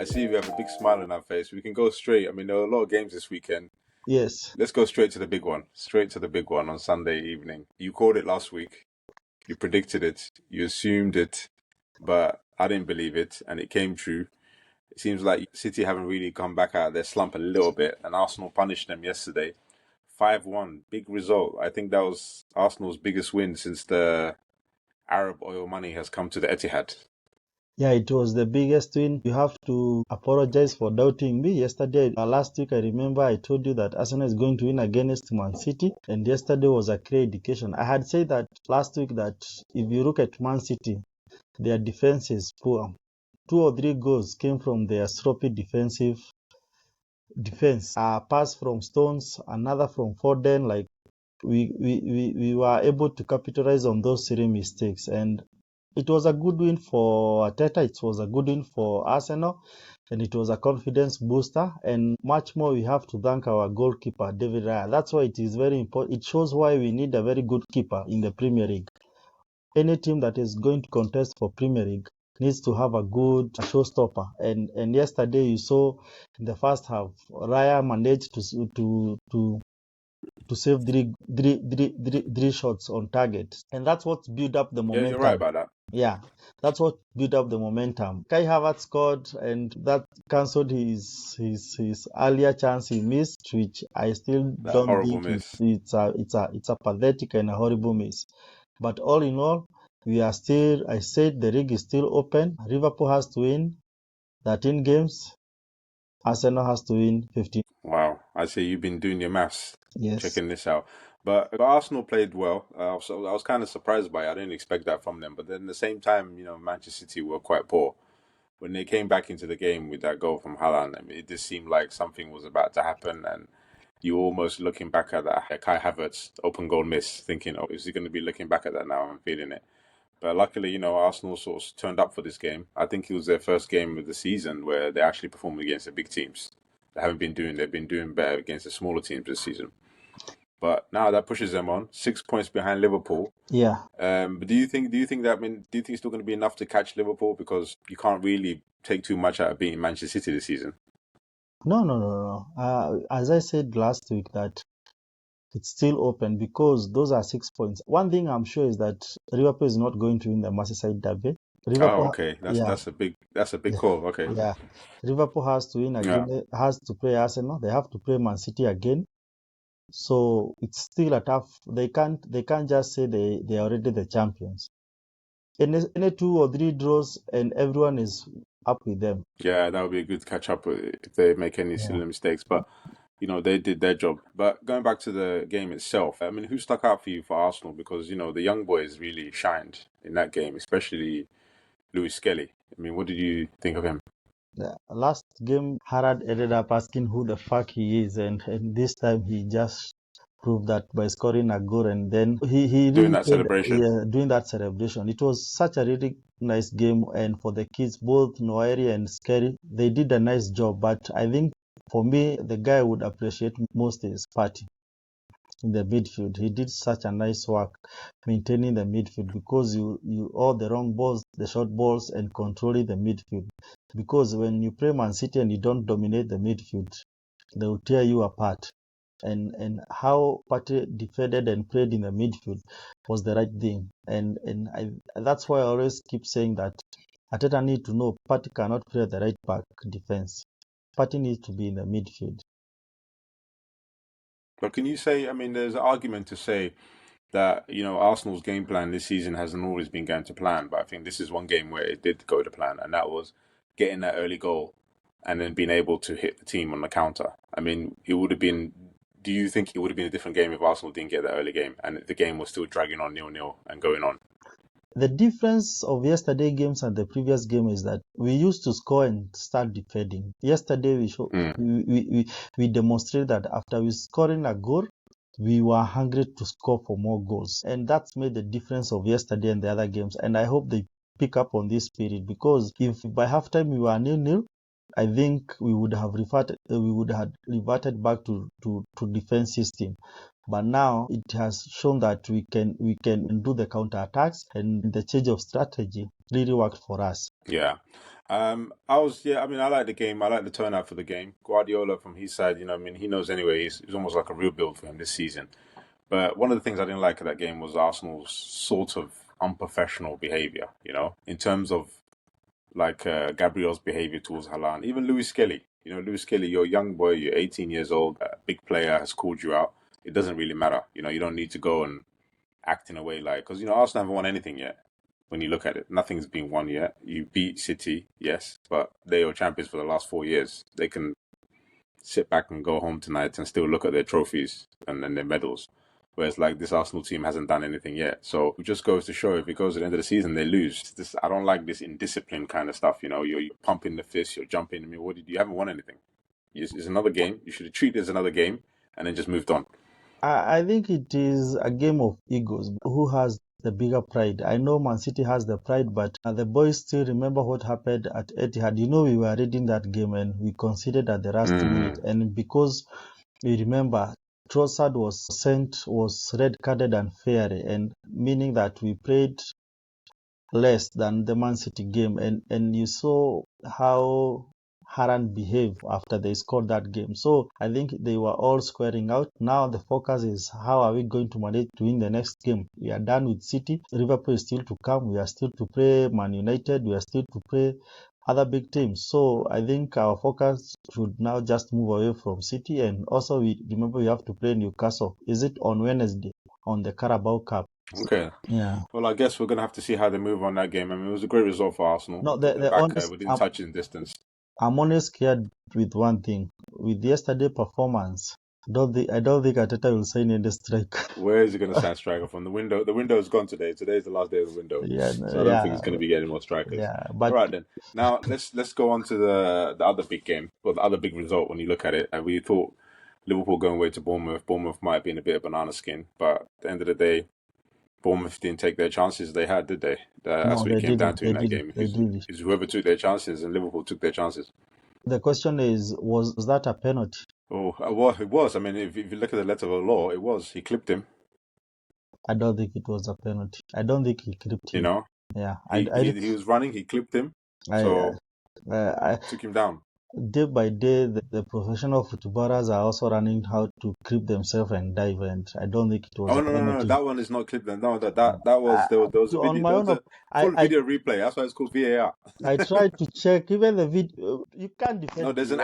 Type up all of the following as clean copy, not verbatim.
I see we have a big smile on our face. We can go straight. I mean, there are a lot of games this weekend. Yes. Let's go straight to the big one. Straight to the big one on Sunday evening. You called it last week. You predicted it. You assumed it, but I didn't believe it, and it came true. It seems like City haven't really come back out of their slump a little bit, and Arsenal punished them yesterday. 5-1, big result. I think that was Arsenal's biggest win since the Arab oil money has come to the Etihad. Yeah, it was the biggest win. You have to apologize for doubting me. Yesterday, last week, I remember I told you that Arsenal is going to win against Man City, and yesterday was a clear indication. I had said that last week that if you look at Man City, their defense is poor. 2 or 3 goals came from their sloppy defense. A pass from Stones, another from Foden. Like we were able to capitalize on those 3 mistakes, and it was a good win for Arteta, it was a good win for Arsenal, and it was a confidence booster. And much more, we have to thank our goalkeeper, David Raya. That's why it is very important. It shows why we need a very good keeper in the Premier League. Any team that is going to contest for Premier League needs to have a good showstopper. And yesterday, you saw in the first half, Raya managed to save three shots on target, and that's what built up the momentum. Yeah, you're right about that. Yeah, that's what built up the momentum. Kai Havertz scored, and that cancelled his earlier chance he missed, which I still That don't horrible think miss. it's a pathetic and a horrible miss. But all in all, we are still. I said the league is still open. Liverpool has to win 13 games. Arsenal has to win 15. Wow, I see you've been doing your maths, Yes. checking this out. But Arsenal played well. So I was kind of surprised by it. I didn't expect that from them. But then at the same time, Manchester City were quite poor. When they came back into the game with that goal from Haaland, I mean, it just seemed like something was about to happen. And you almost looking back at that Kai Havertz open goal miss, thinking, oh, is he going to be looking back at that now? I'm feeling it. But luckily, Arsenal sort of turned up for this game. I think it was their first game of the season where they actually performed against the big teams. They've been doing better against the smaller teams this season. But now that pushes them on 6 points behind Liverpool. Yeah. But do you think it's still going to be enough to catch Liverpool, because you can't really take too much out of beating Manchester City this season? No. As I said last week, that it's still open because those are 6 points. One thing I'm sure is that Liverpool is not going to win the Merseyside derby. Liverpool, okay. That's a big call. Okay. Yeah. Liverpool has to win again. Has to play Arsenal. They have to play Man City again. So it's still a tough. They can't just say they are already the champions. Any 2 or 3 draws and everyone is up with them. Yeah, that would be a good catch up if they make any silly mistakes. But they did their job. But going back to the game itself, I mean, who stuck out for you for Arsenal? Because the young boys really shined in that game, especially Louis Skelly. I mean, what did you think of him? The last game, Harad ended up asking who the fuck he is, and this time he just proved that by scoring a goal, and then he doing that celebration. Yeah, doing that celebration. It was such a really nice game, and for the kids, both Noiri and Skelly, they did a nice job. But I think for me, the guy I would appreciate most is Partey in the midfield. He did such a nice work maintaining the midfield, because you all the long balls, the short balls, and controlling the midfield. Because when you play Man City and you don't dominate the midfield, they will tear you apart. And how Partey defended and played in the midfield was the right thing. And that's why I always keep saying that Arteta need to know Partey cannot play the right back defense. Partey needs to be in the midfield. But can you say, I mean, there's an argument to say that, Arsenal's game plan this season hasn't always been going to plan, but I think this is one game where it did go to plan, and that was getting that early goal and then being able to hit the team on the counter. I mean, do you think it would have been a different game if Arsenal didn't get that early game and the game was still dragging on 0-0 and going on? The difference of yesterday's games and the previous game is that we used to score and start defending. Yesterday we demonstrated that after we scoring a goal, we were hungry to score for more goals, and that's made the difference of yesterday and the other games. And I hope they pick up on this spirit, because if by halftime we were 0-0, I think we would have reverted back to defense system. But now it has shown that we can do the counter attacks, and the change of strategy really worked for us. Yeah, I mean, I like the game. I like the turnout for the game. Guardiola, from his side, I mean, he knows anyway. It's almost like a real build for him this season. But one of the things I didn't like of that game was Arsenal's sort of unprofessional behavior. In terms of like Gabriel's behavior towards Haaland, even Louis Skelly. Louis Skelly, you're a young boy, you're 18 years old, a big player has called you out. It doesn't really matter. You don't need to go and act in a way like, because Arsenal haven't won anything yet. When you look at it, nothing's been won yet. You beat City, yes, but they were champions for the last 4 years. They can sit back and go home tonight and still look at their trophies and their medals. Whereas like this Arsenal team hasn't done anything yet. So it just goes to show if it goes to the end of the season, they lose. I don't like this indiscipline kind of stuff. You're pumping the fist, you're jumping. I mean, you haven't won anything. It's another game. You should have treated it as another game and then just moved on. I think it is a game of egos. Who has the bigger pride? I know Man City has the pride, but the boys still remember what happened at Etihad. We were reading that game and we conceded at the last minute. And because we remember, Trossard was red carded unfairly, and meaning that we played less than the Man City game. And you saw how Haaland behaved after they scored that game. So I think they were all squaring out. Now the focus is how are we going to manage to win the next game? We are done with City. Liverpool is still to come. We are still to play Man United. We are still to play other big teams. So I think our focus should now just move away from City. And also we have to play Newcastle. Is it on Wednesday on the Carabao Cup? Okay. Yeah. Well, I guess we're going to have to see how they move on that game. I mean, it was a great result for Arsenal. No, They're back within touching distance. I'm only scared with one thing. With yesterday's performance, I don't think Arteta will sign any striker. Where is he going to sign striker from? The window? The window is gone today. Today's the last day of the window. Yeah, so I don't think he's going to be getting more strikers. Yeah, but all right then. Now let's go on to the other big game, or the other big result when you look at it. And we thought Liverpool going away to Bournemouth. Bournemouth might be in a bit of banana skin, but at the end of the day, Bournemouth didn't take their chances they had, did they? That's what it came down to in that game. It's whoever took their chances, and Liverpool took their chances. The question is, was that a penalty? Oh, well, it was. I mean, if you look at the letter of the law, it was. He clipped him. I don't think it was a penalty. I don't think he clipped him. Yeah. He was running, he clipped him. I took him down. Day by day, the professional footballers are also learning how to clip themselves and dive, and I don't think it was. No, that one is not clipped. No, that was there was a video. Full video replay. That's why it's called VAR. I tried to check even the video. You can't defend. No, there's an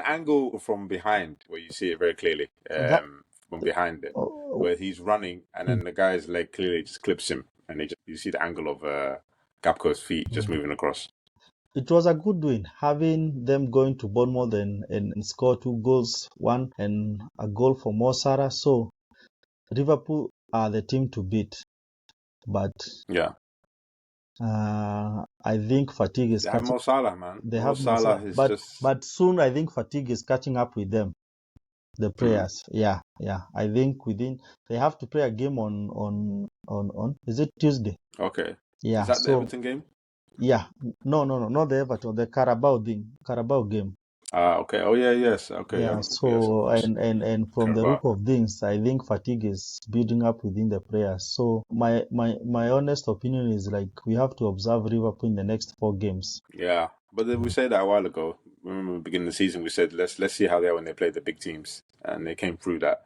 angle from behind where you see it very clearly. From behind it, where he's running, and then the guy's leg clearly just clips him, and you see the angle of Gapco's feet just moving across. It was a good win, having them going to Bournemouth and score 2 goals, one and a goal for Mo Salah. So Liverpool are the team to beat, but yeah, I think fatigue is catching. Mo Salah, man. They have Mo Salah, but soon I think fatigue is catching up with them. The players, yeah. I think they have to play a game on is it Tuesday? Okay. Yeah. Is that the Everton game? Yeah. No, not the Everton. The Carabao game. Okay. Oh yeah, yes. Okay. Yeah. So yes, and from the look of things, I think fatigue is building up within the players. So my honest opinion is like we have to observe Liverpool in the next 4 games. Yeah, but we said that a while ago. Remember, the beginning of the season, we said let's see how they are when they play the big teams, and they came through that.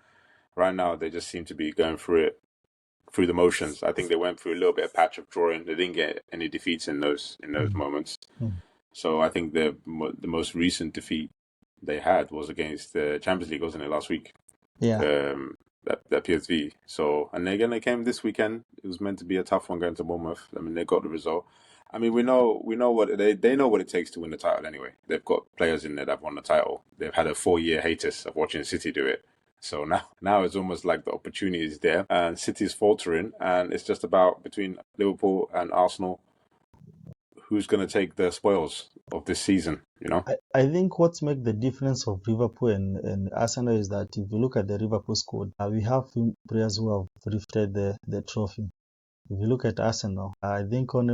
Right now, they just seem to be going through the motions. I think they went through a little bit of patch of drawing. They didn't get any defeats in those moments. So I think the most recent defeat they had was against the Champions League, wasn't it, last week? Yeah. That PSV. So, and again, they came this weekend. It was meant to be a tough one going to Bournemouth. I mean, they got the result. I mean, we know what they know what it takes to win the title anyway. They've got players in there that have won the title. They've had a 4-year hiatus of watching City do it. So now it's almost like the opportunity is there, and City's faltering, and it's just about between Liverpool and Arsenal, who's going to take the spoils of this season, I think what's make the difference of Liverpool and Arsenal is that if you look at the Liverpool squad, we have few players who have lifted the trophy. If you look at Arsenal, I think only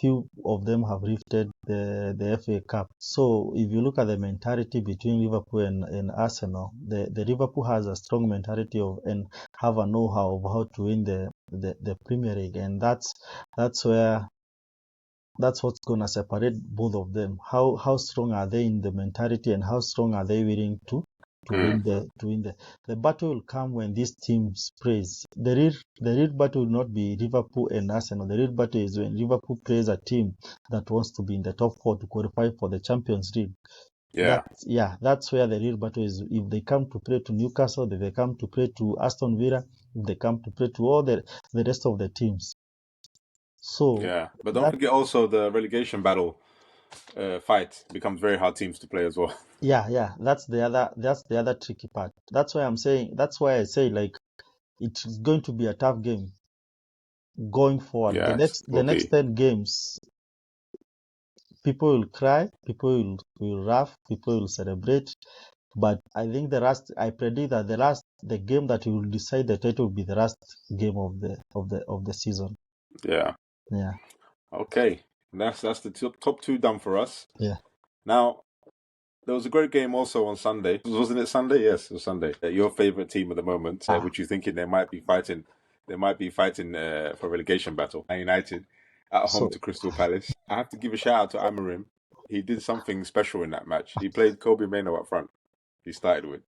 few of them have lifted the FA Cup. So if you look at the mentality between Liverpool and Arsenal, the Liverpool has a strong mentality and have a know-how of how to win the Premier League, and that's where That's what's gonna separate both of them. How strong are they in the mentality, and how strong are they willing to Mm. win the battle will come when these teams praise. The real battle will not be Liverpool and Arsenal. The real battle is when Liverpool plays a team that wants to be in the top four to qualify for the Champions League. Yeah. That's where the real battle is. If they come to play to Newcastle, if they come to play to Aston Villa, if they come to play to all the rest of the teams. So Yeah. But don't that forget also the relegation battle fight becomes very hard teams to play as well. yeah, that's the other tricky part. That's why I say like it's going to be a tough game going forward. The Yes, next will the next be. 10 games, people will cry, will laugh, people will celebrate. But I think I predict that the game that will decide the title will be the last game of the season. Yeah. Yeah, Okay. That's the top two done for us. yeah. Now, there was a great game also on Sunday. Wasn't it Sunday? Yes, it was Sunday. Your favorite team at the moment, Ah, which you're thinking they might be fighting. They might be fighting for relegation battle. Man United at home so to Crystal Palace. I have to give a shout out to Amarim. He did something special in that match. He played Kobe Mano up front. He started with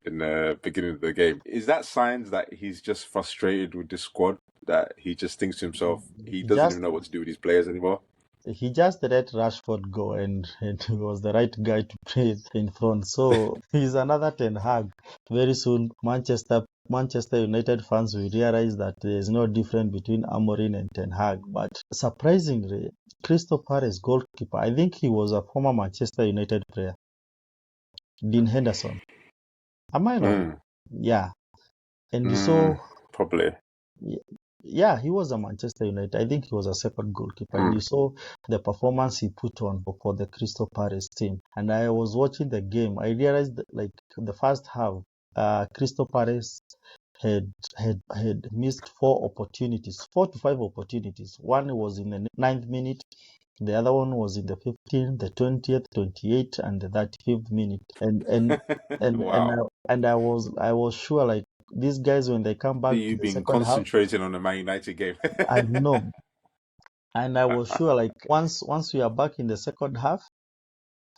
in the beginning of the game. Is that signs that he's just frustrated with the squad? That he just thinks to himself he he doesn't even just know what to do with these players anymore? he just let Rashford go, and he was the right guy to play in front. So he's another Ten Hag. Very soon, Manchester United fans will realize that there is no difference between Amorim and Ten Hag. But surprisingly, Crystal Palace goalkeeper, I think he was a former Manchester United player, Dean Henderson. Am I not? Mm, Yeah. And you mm, saw, probably. yeah, he was a Manchester United. I think he was a second goalkeeper. And Mm. you saw the performance he put on for the Crystal Palace team. And I was watching the game. I realized that, like, the first half, Crystal Palace had missed 4 to 5 opportunities. One was in the 9th minute. The other one was in the 15th, the 20th, 28th, and the 35th minute. Wow. And I was sure, like, these guys, when they come back to You've the been second half, concentrating on the Man United game. I know, and I was sure, like, once we are back in the second half,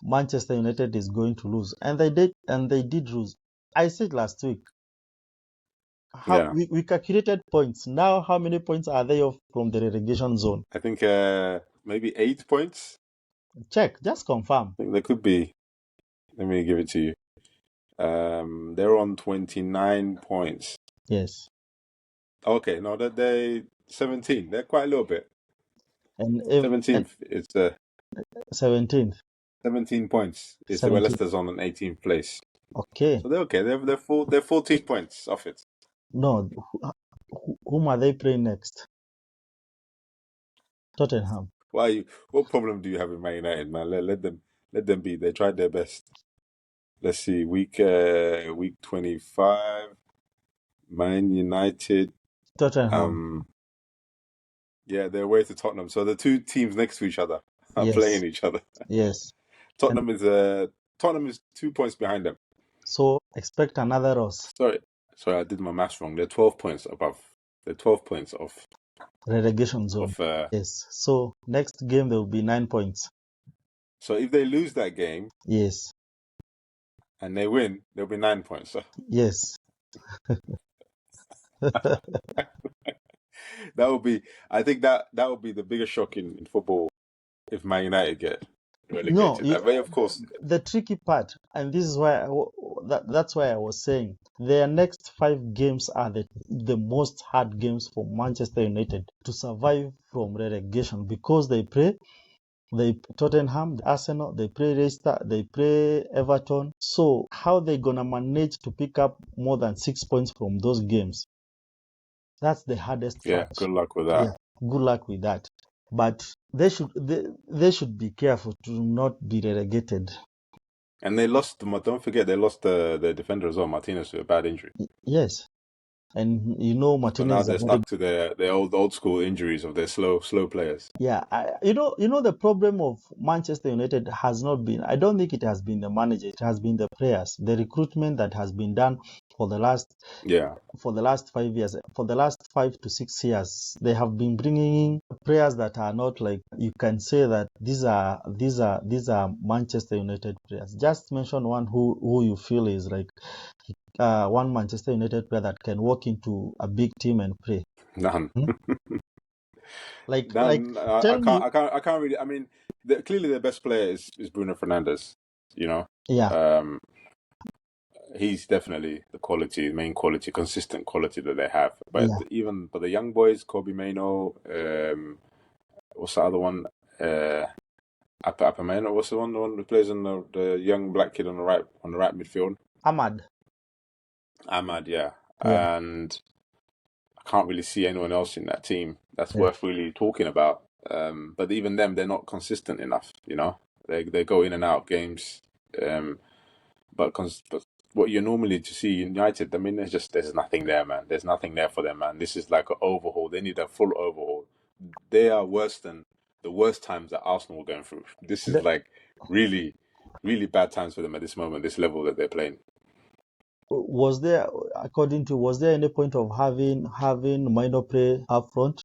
Manchester United is going to lose, and they did lose. I said last week, how Yeah. we calculated points. Now, how many points are they off from the relegation zone? I think maybe 8 points. Check, just confirm. I think there could be. Let me give it to you. They're on 29 points. Yes, Okay, no, they 17. They're quite a little bit. and if and 17th. It's 17th, 17 points. It's where 17th. Leicester's on an 18th place. Okay, So they're okay. They're 14 points off it. no, whom are they playing next? Tottenham. What problem do you have with Man United, man? Let them be. They tried their best. Let's see. Week 25. Man United. Tottenham. Um, yeah, they're away to Tottenham. So the two teams next to each other are Yes, playing each other. yes. And Tottenham is 2 points behind them. so expect another loss. Sorry, I did my maths wrong. They're 12 points above. They're 12 points off. Relegation zone. Yes. So next game there will be 9 points. So if they lose that game Yes. and they win, there'll be 9 points. So Yes. that would be. I think that would be the biggest shock in football if Man United get No, relegated. But of course, the tricky part, and this is why that's why I was saying their next 5 games are the most hard games for Manchester United to survive from relegation, because they Tottenham, Arsenal, they play Leicester, they play Everton. So how they gonna manage to pick up more than 6 points from those games? That's the hardest yeah. part. Good luck with Yeah, that. good luck with that. But they should be careful to not be relegated. And they lost. Don't forget, they lost the defender as well, Martinez, to a bad injury. Yes, and you know So now Martinez is a they're very stuck to their old school injuries of their slow players. yeah. The problem of Manchester United has not been. I don't think it has been the manager. It has been the players. The recruitment that has been done for the last Yeah. 5 years. For the last 5 to 6 years, they have been bringing in players that are not like you can say that these are Manchester United players. Just mention one who you feel is like one Manchester United player that can walk into a big team and play. None. Hmm? Like None. tell me. I can't really. I mean, clearly the best player is Bruno Fernandes. You know. Yeah, He's definitely the main quality, consistent quality that they have. But yeah. the young boys, Kobe Mainoo, what's the other one? Apameno, what's the one who plays on the young black kid on the right midfield? Ahmad. Yeah. Yeah. And I can't really see anyone else in that team that's worth really talking about. But even them, they're not consistent enough. You know, they go in and out of games. But what you're normally to see United, I mean, there's nothing there, man. There's nothing there for them, man. This is like an overhaul. They need a full overhaul. They are worse than the worst times that Arsenal were going through. This is like really, really bad times for them at this moment, this level that they're playing. Was there any point of having Mainoo play up front?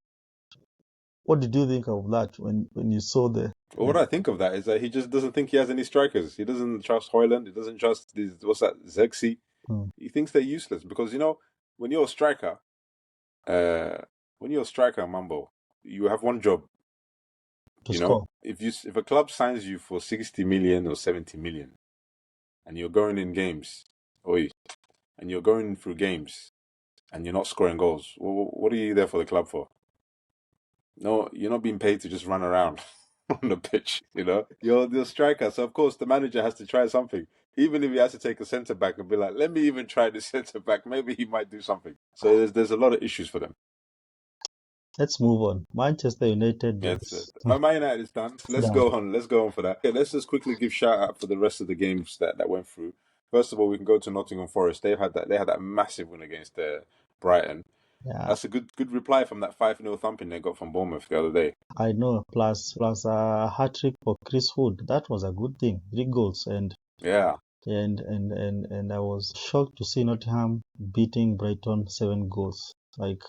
What did you think of that when you saw the? Well, what I think of that is that he just doesn't think he has any strikers. He doesn't trust Højlund. He doesn't trust Zexi. He thinks they're useless because when you're a striker, Mambo, you have one job. To score. If a club signs you for 60 million or 70 million, and you're going in games, and you're going through games, and you're not scoring goals, what are you there for the club for? No, you're not being paid to just run around on the pitch. You're the striker, so of course the manager has to try something. Even if he has to take a centre back and be like, let me even try the centre back, maybe he might do something. So there's a lot of issues for them. Let's move on. Manchester United. Yes, Man United is done. So let's go on. Let's go on for that. Okay, let's just quickly give shout out for the rest of the games that went through. First of all, we can go to Nottingham Forest. They had that massive win against Brighton. Yeah. That's a good reply from that 5-0 thumping they got from Bournemouth the other day. I know. Plus a hat trick for Chris Wood. That was a good thing. 3 goals and yeah. And I was shocked to see Nottingham beating Brighton 7 goals. Like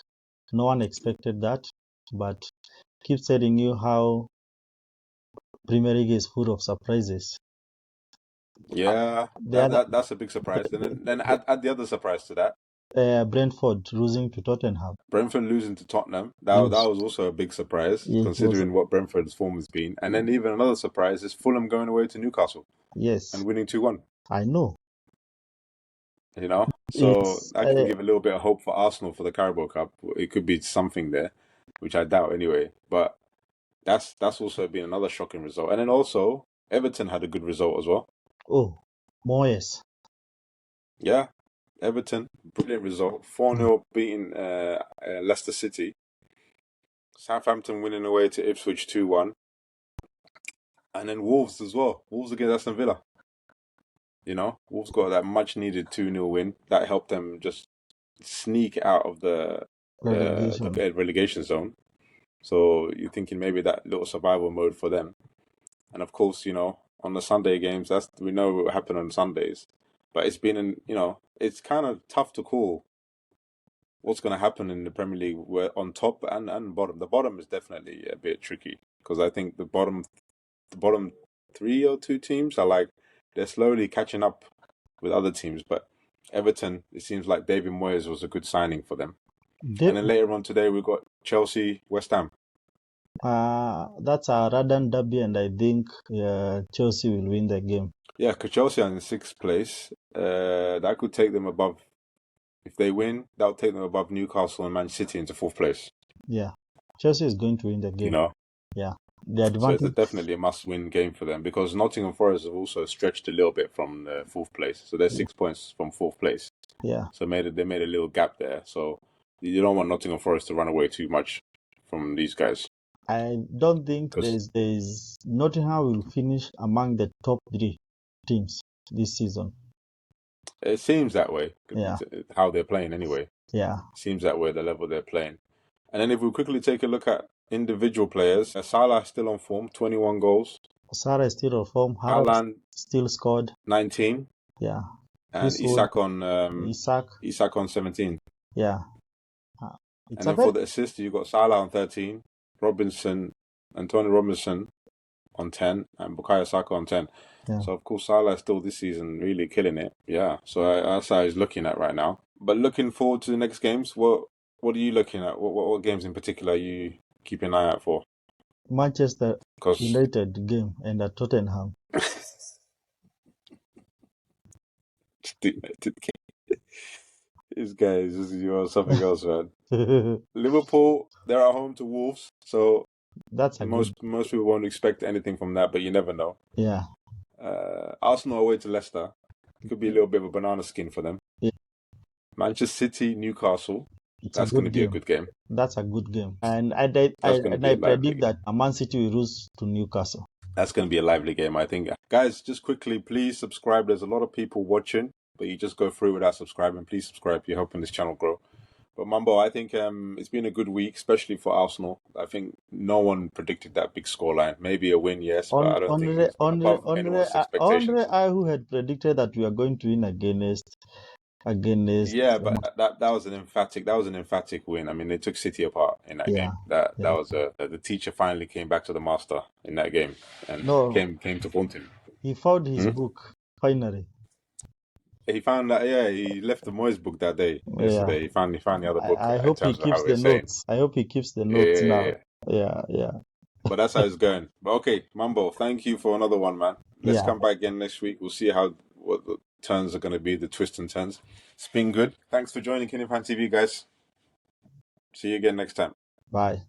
no one expected that, but keep telling you how Premier League is full of surprises. Yeah, that's a big surprise. And then add the other surprise to that. Brentford losing to Tottenham. Brentford losing to Tottenham. That was also a big surprise, considering what Brentford's form has been. And then even another surprise is Fulham going away to Newcastle. Yes. And winning 2-1. I know. So I can give a little bit of hope for Arsenal for the Carabao Cup. It could be something there, which I doubt anyway. But that's also been another shocking result. And then also Everton had a good result as well. Oh, Moyes. Yeah, Everton, brilliant result. 4-0 beating Leicester City. Southampton winning away to Ipswich 2-1. And then Wolves as well. Wolves against Aston Villa. Wolves got that much needed 2-0 win. That helped them just sneak out of the relegation zone. So you're thinking maybe that little survival mode for them. And of course, on the Sunday games, we know what happened on Sundays. But it's been it's kind of tough to call what's going to happen in the Premier League on top and bottom. The bottom is definitely a bit tricky because I think the bottom 3 or 2 teams are like, they're slowly catching up with other teams. But Everton, it seems like David Moyes was a good signing for them. And then later on today, we've got Chelsea, West Ham. That's a Radan derby, and I think Chelsea will win the game. Yeah, because Chelsea are in 6th place. That could take them above. If they win, that would take them above Newcastle and Man City into 4th place. Yeah, Chelsea is going to win the game. Yeah. The advantage. So it's definitely a must-win game for them because Nottingham Forest have also stretched a little bit from the 4th place. So they're 6 points from 4th place. Yeah. So they made a little gap there. So you don't want Nottingham Forest to run away too much from these guys. I don't think there's Nottingham will finish among the top 3 teams this season. It seems that way. Yeah. How they're playing anyway. Yeah. It seems that way, the level they're playing. And then if we quickly take a look at individual players, Salah is still on form, 21 goals. Salah is still on form. Haaland still scored 19. Yeah. and Chris Wood, Isaac. Isak on 17. Yeah. It's And a then very for the assist, you got Salah on 13, Antonio Robinson on 10, and Bukayo Saka on 10. yeah. So of course Salah is still this season really killing it. Yeah. So that's how he's looking at right now. But looking forward to the next games. What are you looking at? What games in particular are you keeping an eye out for? Manchester Because United game and at Tottenham. this guy is just something else, man. Liverpool, they're at home to Wolves, so That's a most people won't expect anything from that, but you never know. Yeah. Arsenal away to Leicester could be a little bit of a banana skin for them. Yeah. Manchester City, Newcastle. That's going to be a good game. That's a good game, and I predict that Man City will lose to Newcastle. That's going to be a lively game, I think. Guys, just quickly, please subscribe. There's a lot of people watching, but you just go through without subscribing. Please subscribe. You're helping this channel grow. But Mambo, I think it's been a good week, especially for Arsenal. I think no one predicted that big scoreline. Maybe a win, yes, but I don't think it's above anyone's expectations. Only I who had predicted that we are going to win against. Yeah, but that was an emphatic win. I mean, they took City apart in that game. That was the teacher finally came back to the master in that game and came to haunt him. He found his book finally. He found that he left the Moyes book that day. Yesterday, he found the other book. I hope he keeps the notes. I hope he keeps the notes now. Yeah. But that's how it's going. But okay, Mambo, thank you for another one, man. Let's come back again next week. We'll see what the turns are going to be, the twists and turns. It's been good. Thanks for joining Kingdom Fan TV, guys. See you again next time. Bye.